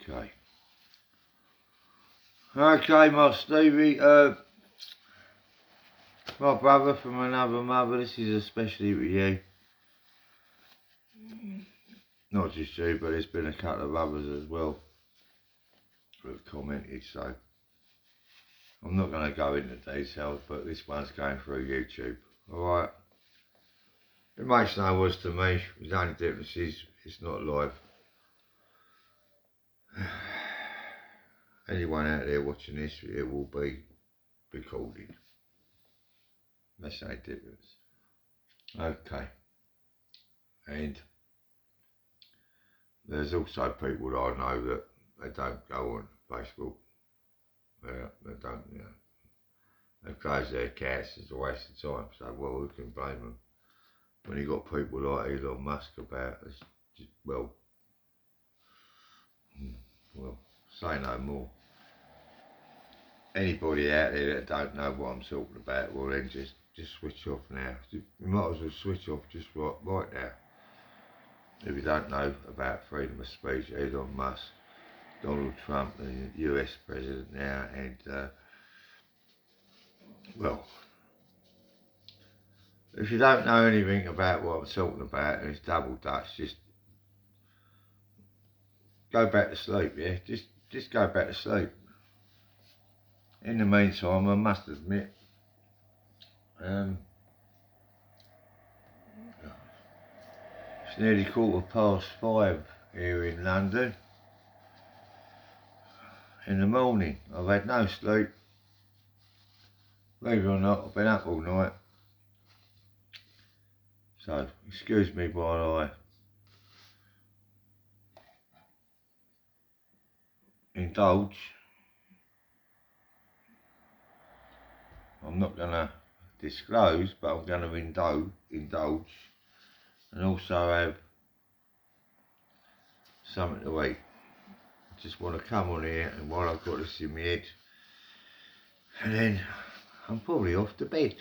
Okay. Okay, my Stevie, my brother from another mother, this is especially with you. Not just you, but there's been a couple of others as well who have commented, so I'm not going to go into details, but this one's going through YouTube. Alright. It makes no odds to me. The only difference is it's not live. Anyone out there watching this, it will be recorded. That's no difference. Okay. And there's also people that I know that they don't go on Facebook. They don't, you know. They close their accounts, it's a waste of time. So, well, who can blame them? When you got people like Elon Musk about, it's just, well, say no more. Anybody out there that don't know what I'm talking about, well then just switch off now. You might as well switch off just right now. If you don't know about freedom of speech, Elon Musk, Donald Trump, the US president now, and well, if you don't know anything about what I'm talking about, and it's double Dutch, just go back to sleep, yeah? Just go back to sleep. In the meantime, I must admit, it's nearly 5:15 here in London. In the morning, I've had no sleep. Believe it or not, I've been up all night. So, excuse me while I indulge. I'm not going to disclose, but I'm going to indulge and also have something to eat. I just want to come on here, and while I've got this in my head, and then I'm probably off to bed.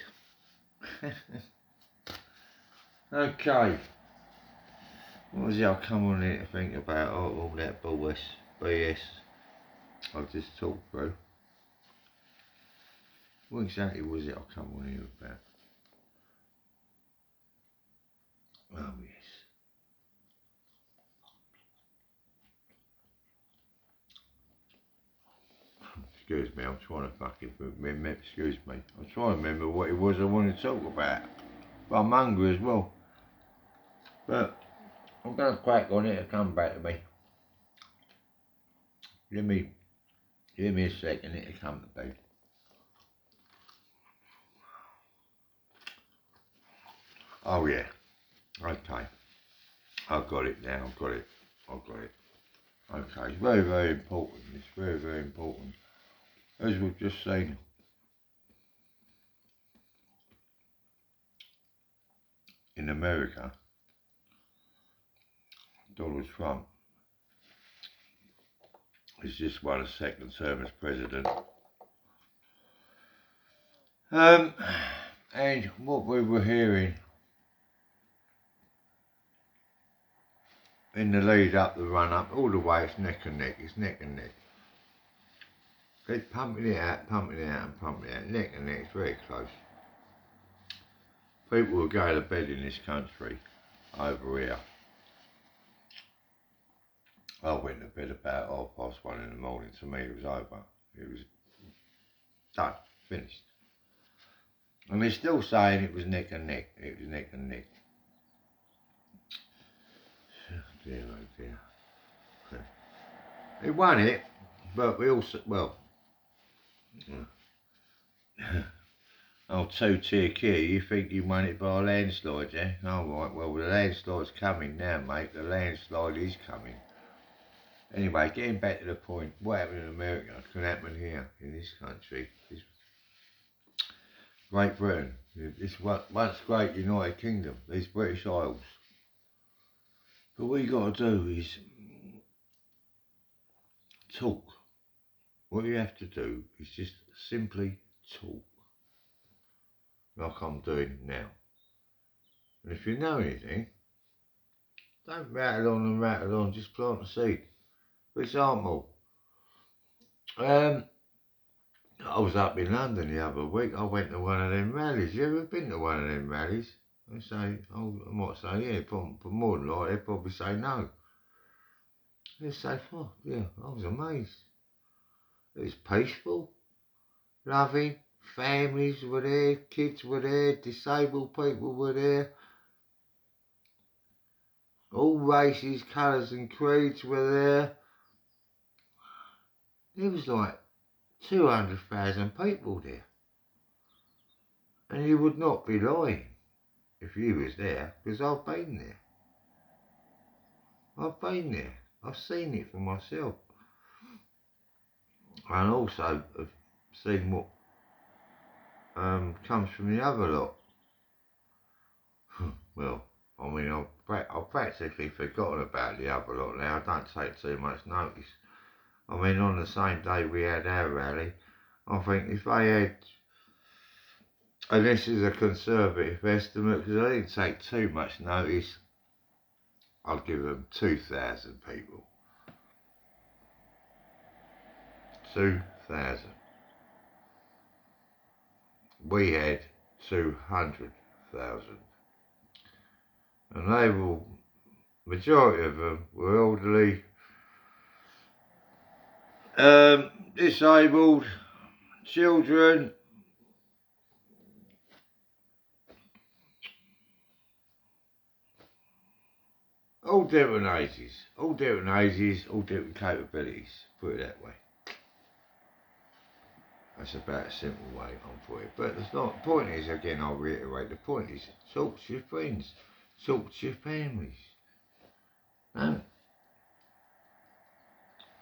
Okay. What was it I'll come on here to think about? Oh, all that BS I've just talked through. What exactly was it I'll come on here about? Oh yes. Excuse me, I'm trying to fucking remember, excuse me. I'm trying to remember what it was I wanted to talk about. But I'm hungry as well. But I'm going to crack on it and come back to me. Give me a second, it'll come to me. Oh yeah. Okay. I've got it now, I've got it. Okay, it's very, very important. It's very, very important. As we've just seen, in America, Donald Trump has just won a second term as president. And what we were hearing in the lead up, the run up, all the way, it's neck and neck. They're pumping it out, and pumping it out, neck and neck, it's very close. People will go to bed in this country, over here. I went to bed about 1:30 in the morning. To me, it was over. It was done, finished. And they're still saying it was neck and neck. It was neck and neck. Dear, oh dear. He won it, but we also, well, oh, two-tier key, you think you won it by a landslide, yeah? Oh, right, well, the landslide's coming now, mate. The landslide is coming. Anyway, getting back to the point, what happened in America can happen here, in this country. This Great Britain, this once great United Kingdom, these British Isles. But what you got to do is talk. What you have to do is just simply talk, like I'm doing now. And if you know anything, don't rattle on and rattle on, just plant a seed. For example, I was up in London the other week. I went to one of them rallies. You ever been to one of them rallies? They say, oh, I might say, yeah, but more than likely, they'd probably say no. They'd say, oh, yeah, I was amazed. It was peaceful, loving, families were there, kids were there, disabled people were there. All races, colours and creeds were there. There was like 200,000 people there. And you would not be lying if you was there, because I've been there. I've been there. I've seen it for myself. And also have seen what comes from the other lot. Well, I mean, I've practically forgotten about the other lot now. I don't take too much notice. I mean, on the same day we had our rally, I think if they had, and this is a conservative estimate because I didn't take too much notice, I'd give them 2,000 people. 2,000. We had 200,000. And they were, majority of them were elderly, disabled, children, all different ages, all different capabilities, put it that way. That's about a simple way on for it. But it's not, the point is, again, I'll reiterate, the point is, talk to your friends, talk to your families. Don't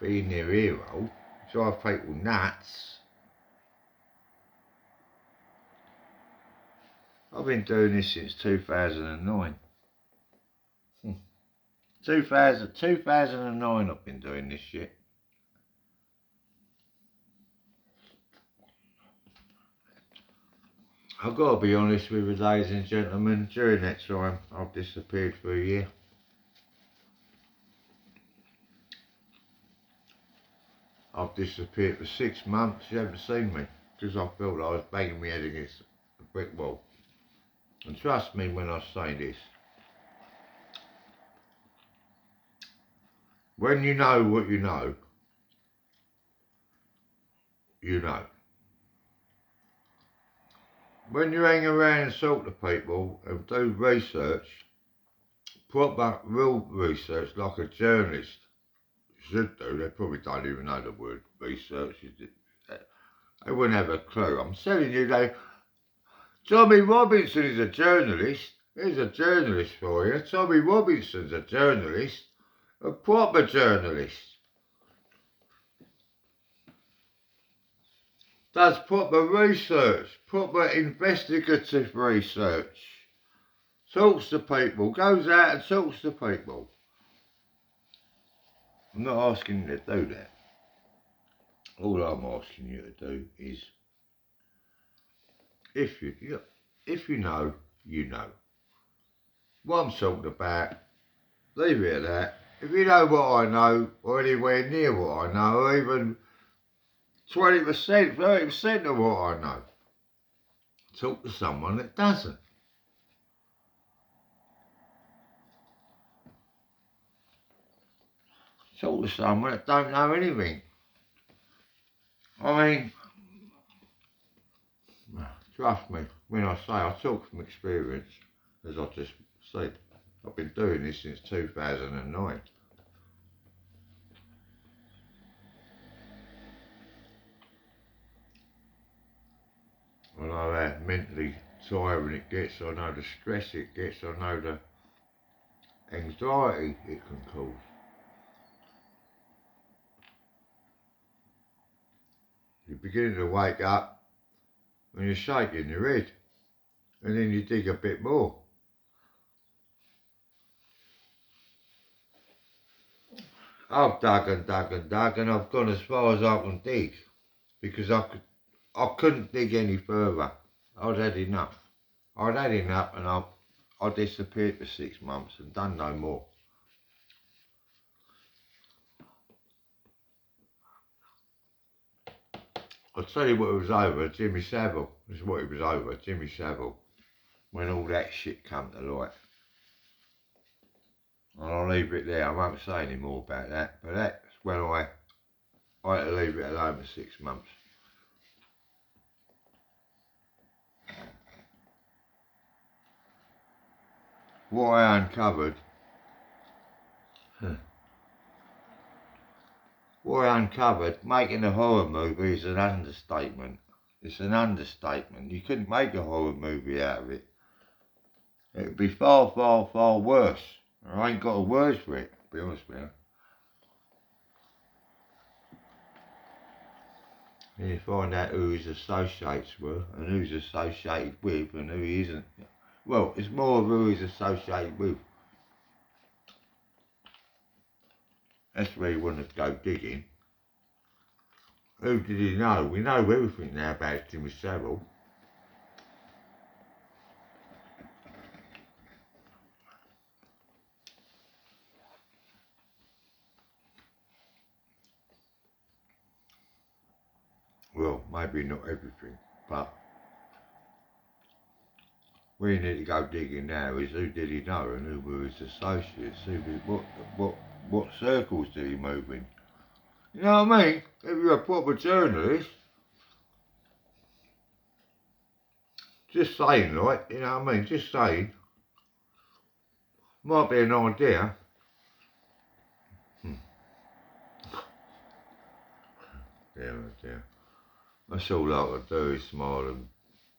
be in their ear hole, drive people nuts. I've been doing this since 2009. 2009 I've been doing this shit. I've got to be honest with you, ladies and gentlemen, during that time I've disappeared for a year. I've disappeared for 6 months, you haven't seen me, because I felt like I was banging my head against a brick wall. And trust me when I say this, when you know what you know, you know. When you hang around and talk to people and do research, proper real research like a journalist should do, they probably don't even know the word research. They wouldn't have a clue. I'm telling you, Tommy Robinson is a journalist. He's a journalist for you. Tommy Robinson's a journalist, a proper journalist. Does proper research, proper investigative research. Talks to people, goes out and talks to people. I'm not asking you to do that. All I'm asking you to do is, if you know, you know. What I'm talking about, leave it at that. If you know what I know, or anywhere near what I know, or even 20%, 30% of what I know, talk to someone that doesn't. Talk to someone that don't know anything. I mean, trust me when I say I talk from experience, as I just said. I've been doing this since 2009. I know how mentally tiring it gets, I know the stress it gets, I know the anxiety it can cause. You're beginning to wake up and you're shaking your head, and then you dig a bit more. I've dug and dug and dug, and I've gone as far as I can dig, because I couldn't dig any further. I'd had enough. I'd had enough, and I disappeared for 6 months and done no more. I'll tell you what it was over, Jimmy Savile. This is what it was over, Jimmy Savile. When all that shit come to light. And I'll leave it there, I won't say any more about that, but that's when I had to leave it alone for 6 months. What I uncovered, making a horror movie is an understatement. It's an understatement. You couldn't make a horror movie out of it. It would be far, far, far worse. I ain't got a word for it, to be honest with you. You find out who his associates were and who's associated with and who he isn't. Well, it's more of who he's associated with. That's where you want to go digging. Who did he know? We know everything now about Jimmy Savile. Well, maybe not everything, but where you need to go digging now is who did he know and who were his associates, what circles did he move in. You know what I mean? If you're a proper journalist, just saying, like, you know what I mean? Just saying, might be an idea. Dear. That's all I can do is smile and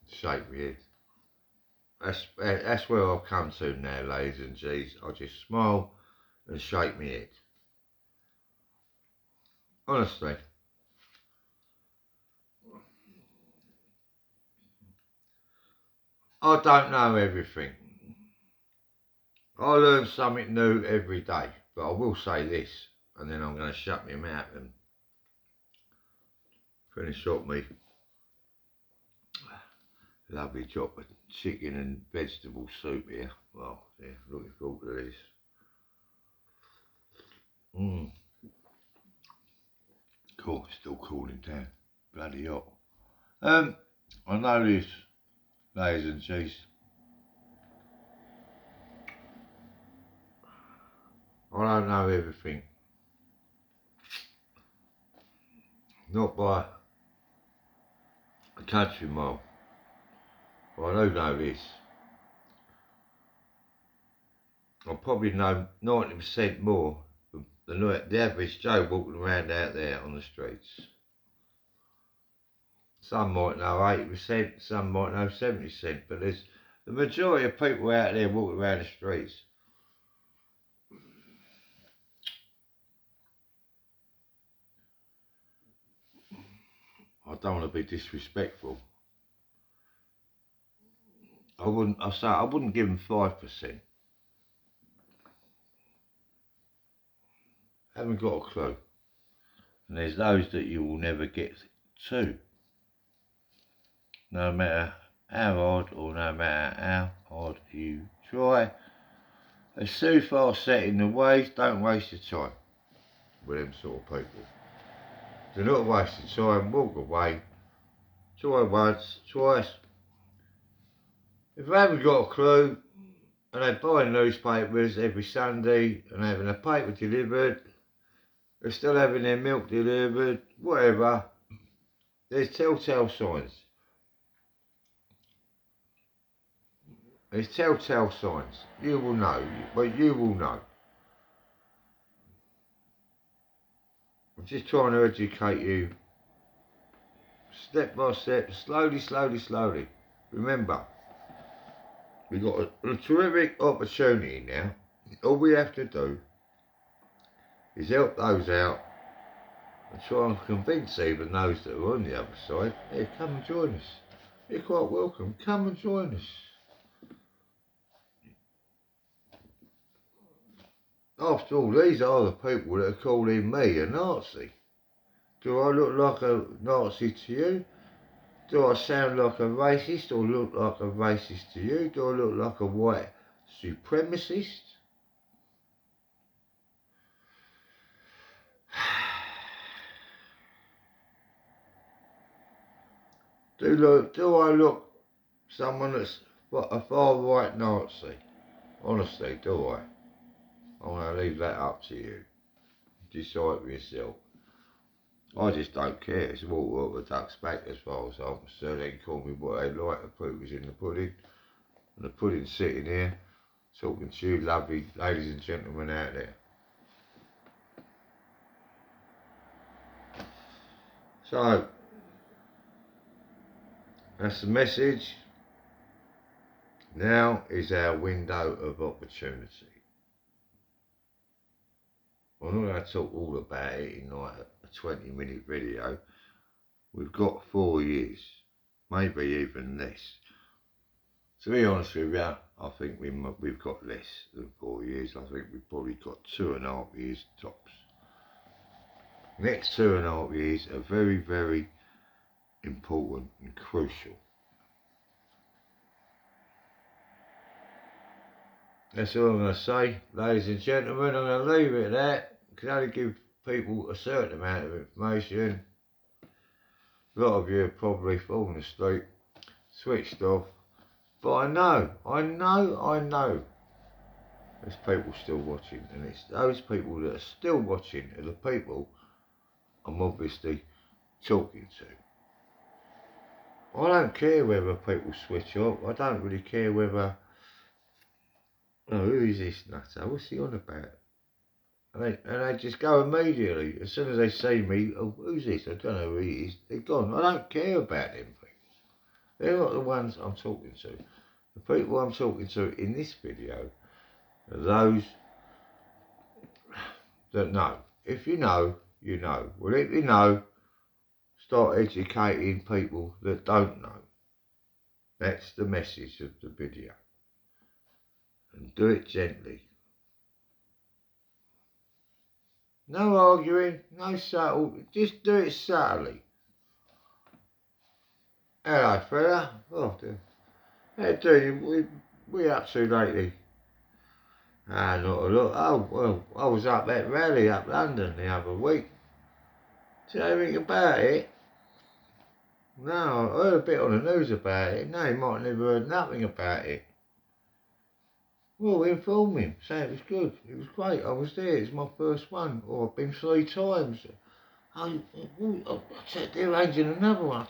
shake my head. That's where I've come to now, ladies and G's. I just smile and shake my head. Honestly. I don't know everything. I learn something new every day, but I will say this, and then I'm going to shut my mouth and finish up me lovely chop of chicken and vegetable soup here. Well, yeah, looking forward to this. Cool, still cooling down. Bloody hot. I know this, ladies and G's. I don't know everything. Not by a country mile. But I do know this. I probably know 90% more than the average Joe walking around out there on the streets. Some might know 80%, some might know 70%, but there's the majority of people out there walking around the streets. I don't want to be disrespectful. I wouldn't give them 5%. Haven't got a clue. And there's those that you will never get to. No matter how hard or no matter how hard you try. It's too far set in the ways, don't waste your time with them sort of people. Do not waste your time, walk away. Try once, twice. If they haven't got a clue and they buy newspapers every Sunday and having a paper delivered, they're still having their milk delivered, whatever, there's telltale signs. There's telltale signs. You will know, but you will know. I'm just trying to educate you step by step, slowly, slowly, slowly. Remember, we've got a terrific opportunity now. All we have to do is help those out and try and convince even those that are on the other side, hey, come and join us. You're quite welcome. Come and join us. After all, these are the people that are calling me a Nazi. Do I look like a Nazi to you? Do I sound like a racist or look like a racist to you? Do I look like a white supremacist? Do I look someone that's a far right Nazi? Honestly, do I? I'm going to leave that up to you. Decide for yourself. I just don't care. It's water off a duck's back as far as I'm concerned. They can call me what they like. The proof is in the pudding. And the pudding's sitting here talking to you lovely ladies and gentlemen out there. So, that's the message. Now is our window of opportunity. I'm not going to talk all about it in like a 20-minute video. We've got 4 years, maybe even less. To be honest with you, I think we've got less than 4 years. I think we've probably got 2.5 years tops. Next 2.5 years are very, very important and crucial. That's all I'm going to say, ladies and gentlemen. I'm going to leave it at that. I can only give people a certain amount of information. A lot of you have probably fallen asleep, switched off. But I know there's people still watching, and it's those people that are still watching are the people I'm obviously talking to. I don't care whether people switch off. I don't really care whether, oh, who is this nutter? What's he on about? And they just go immediately. As soon as they see me, oh, who's this? I don't know who he is. They're gone. I don't care about them people. They're not the ones I'm talking to. The people I'm talking to in this video are those that know. If you know, you know. Well, if you know, start educating people that don't know. That's the message of the video. And do it gently. No arguing, no subtle, just do it subtly. Hello, fella. Oh, dear. How you doing? We up to lately? Ah, not a lot. Oh, well, I was up at Rally up London the other week. Did you know anything about it? No, I heard a bit on the news about it. No, you might have never heard nothing about it. Well, inform him. Say it was good. It was great. I was there. It's my first one. Or I've been 3 times. They're arranging another one.